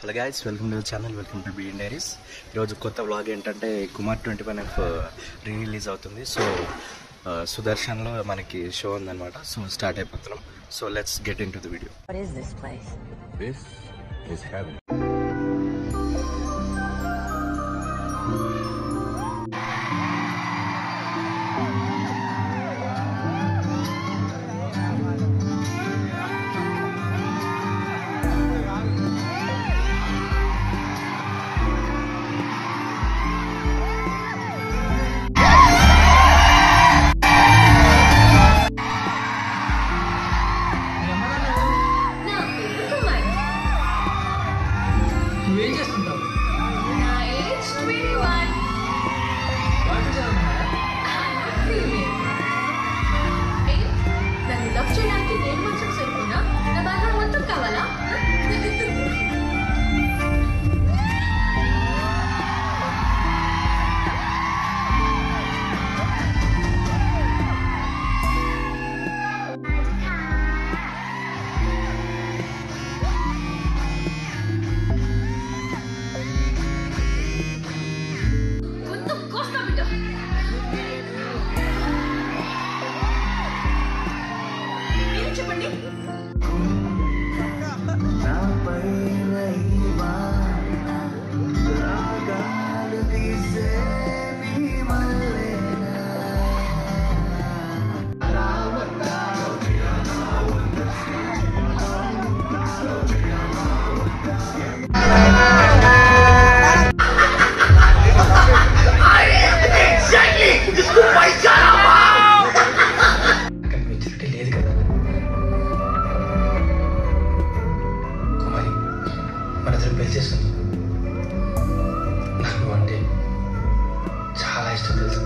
Hello guys, welcome to the channel, welcome to BN diaries. ఈరోజు కొత్త vlog ఏంటంటే Kumar 25F release అవుతుంది. So సుదర్శన్లో మనకి షో ఉందన్నమాట. సో స్టార్ట్ అయిపోతున్నాం. So let's get in to the video. What is this place? This is heaven. నువ్వేం చేస్తుంటావు? నా ఏజ్ 21. బాగా చదువుతున్నావా? నన్ను లవ్ చేయడానికి నేను మాత్రం సరిపోనా? నా బ్యాక్గ్రౌండ్ మొత్తం కావాలా? మొత్తం కోస్తా బిడ్డ. మీరే చెప్పండి. అక్కడ మెచ్యూరిటీ లేదు కదా కుమారి, మన ఇద్దరు పెళ్లి చేసుకుందాం. నాకు అంటే చాలా ఇష్టం తెలుసు.